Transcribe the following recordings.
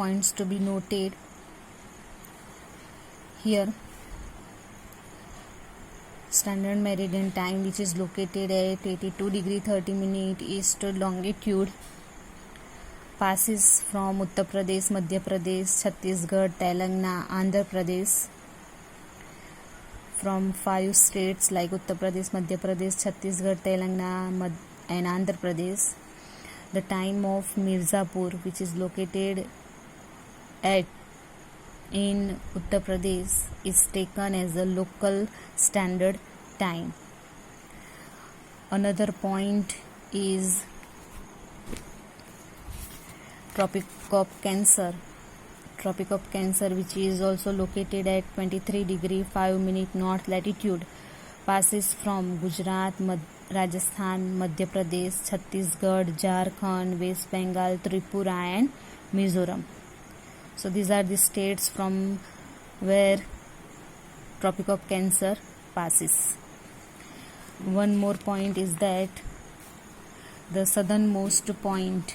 points to be noted here. Standard Meridian Time, which is located at 82 degree 30 minute east longitude, passes from Uttar Pradesh, Madhya Pradesh, Chhattisgarh, Telangana, Andhra Pradesh, from 5 states like Uttar Pradesh, Madhya Pradesh, Chhattisgarh, Telangana and Andhra Pradesh. The time of Mirzapur, which is located in Uttar Pradesh, is taken as a local standard time. Another point is Tropic of Cancer. Tropic of Cancer, which is also located at 23 degree 5 minute north latitude, passes from Gujarat, Rajasthan, Madhya Pradesh, Chhattisgarh, Jharkhand, West Bengal, Tripura and Mizoram. So these are the states from where Tropic of Cancer passes. One more point is that the southernmost point,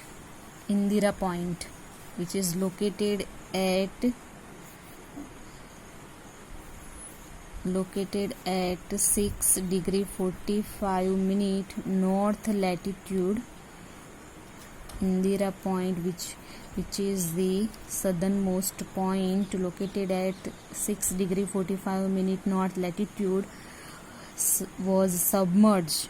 Indira Point, which is located at 6 degree 45 minute north latitude. Indira Point, which is the southernmost point, located at 6 degree 45 minute north latitude, was submerged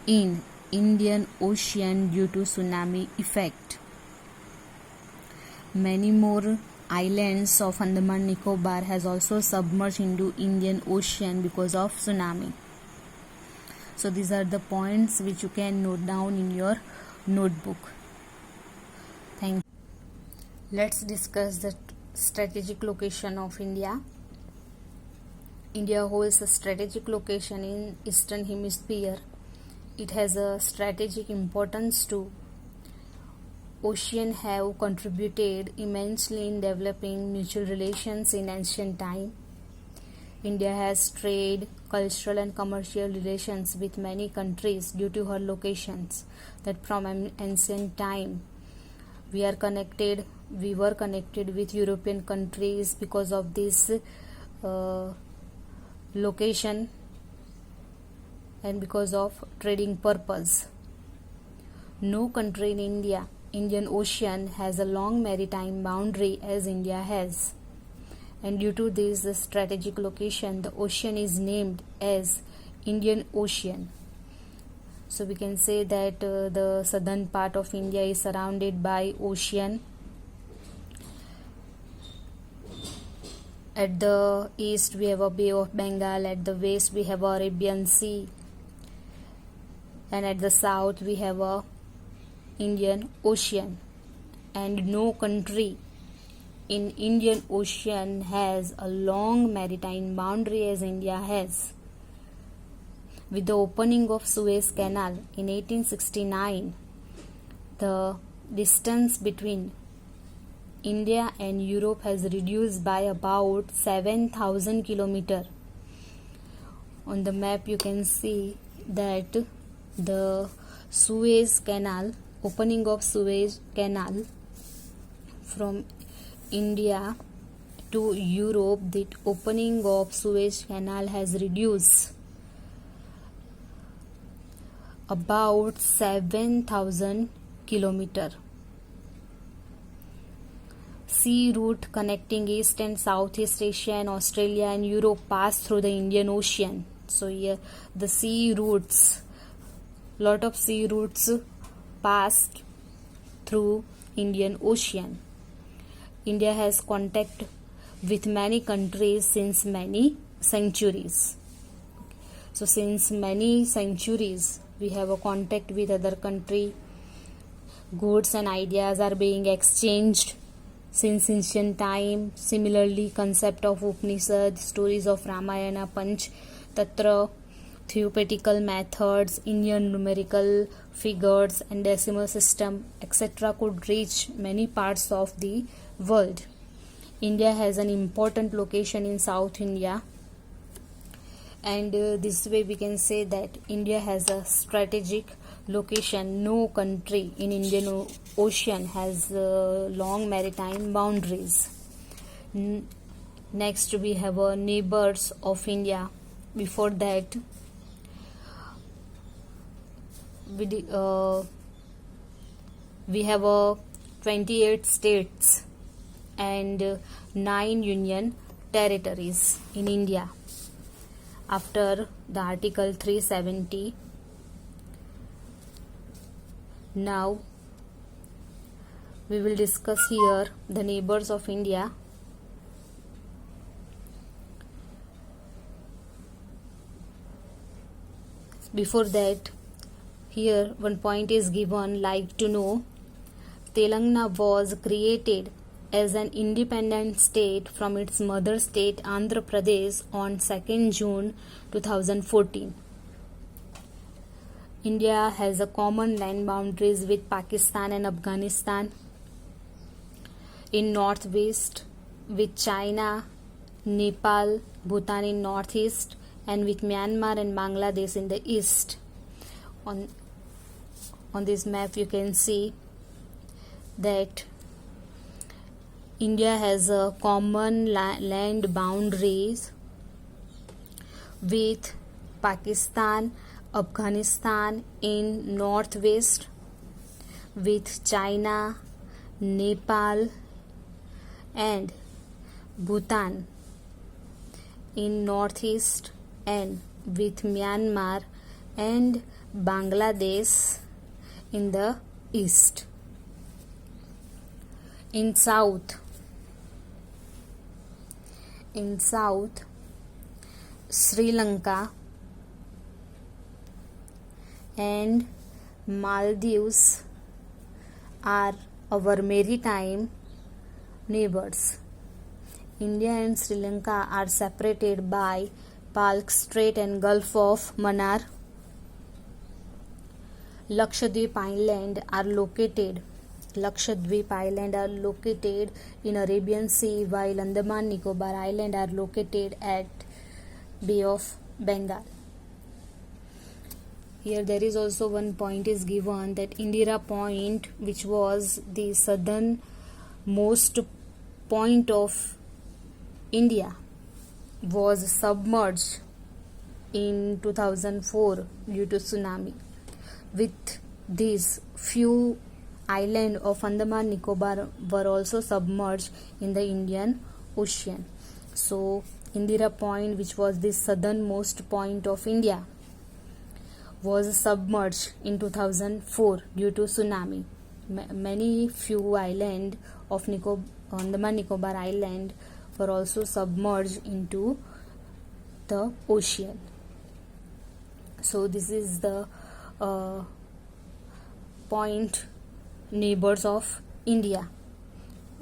in Indian Ocean due to tsunami effect. Many more islands of Andaman Nicobar has also submerged into Indian Ocean because of tsunami. So these are the points which you can note down in your notebook. Thank you. Let's discuss the strategic location of India. India holds a strategic location in Eastern Hemisphere. It has a strategic importance too. Oceans have contributed immensely in developing mutual relations in ancient time. India has trade, cultural and commercial relations with many countries due to her locations. That from ancient time we were connected with European countries because of this location and because of trading purpose. No country in Indian Ocean has a long maritime boundary as India has, and due to this strategic location, the ocean is named as Indian Ocean. So we can say that the southern part of India is surrounded by ocean. At the east we have a Bay of Bengal, at the west we have Arabian Sea, and at the south we have a Indian Ocean. And no country in Indian Ocean has a long maritime boundary as India has. With the opening of Suez Canal in 1869, the distance between India and Europe has reduced by about 7,000 kilometers. On the map you can see that the Suez Canal, opening of Suez Canal from India to Europe, the opening of Suez Canal has reduced about 7,000 kilometers. Sea route connecting East and Southeast Asia and Australia and Europe pass through the Indian Ocean. So here the sea routes, lot of sea routes passed through Indian Ocean. India has contact with many countries since many centuries. So since many centuries we have a contact with other country. Goods and ideas are being exchanged since ancient time. Similarly, concept of Upanishad, stories of Ramayana, Panch Tatra, theoretical methods, Indian numerical figures and decimal system, etc. could reach many parts of the world. India has an important location in South India, and this way we can say that India has a strategic location, no country in Indian Ocean has long maritime boundaries. Next we have neighbors of India. Before that, we have 28 states and 9 union territories in India after the Article 370. Now we will discuss here the neighbors of India. Before that, here one point is given, like to know Telangana was created as an independent state from its mother state Andhra Pradesh on 2nd June 2014. India has a common land boundaries with Pakistan and Afghanistan. In northwest with China, Nepal, Bhutan in northeast, and with Myanmar and Bangladesh in the east. On this map you can see that India has a common land boundaries with Pakistan, Afghanistan in northwest, with China, Nepal and Bhutan in northeast, and with Myanmar and Bangladesh in the east. In south, Sri Lanka and Maldives are our maritime neighbors. India and Sri Lanka are separated by Palk Strait and Gulf of Mannar. Lakshadweep Island are located in Arabian Sea, while Andaman Nicobar Island are located at Bay of Bengal. Here there is also one point is given, that Indira Point, which was the southernmost point of India, was submerged in 2004 due to tsunami. With these, few islands of Andaman Nicobar were also submerged in the Indian Ocean. So Indira Point, which was the southernmost point of India, was submerged in 2004 due to tsunami. Few islands of Andaman Nicobar Island were also submerged into the ocean. So this is the point neighbors of India.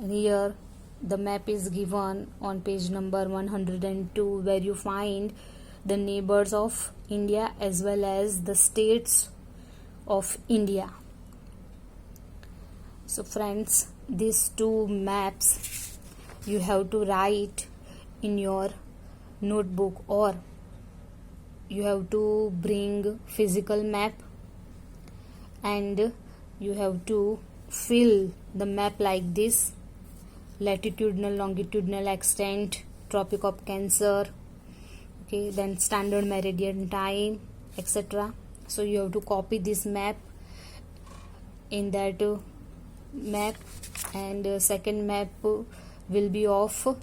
And here the map is given on page number 102, where you find the neighbors of India as well as the states of India. So friends, these two maps you have to write in your notebook, or you have to bring physical map and you have to fill the map like this: latitudinal, longitudinal extent, Tropic of Cancer, okay, then standard meridian time, etc. So you have to copy this map in that map, and second map will be of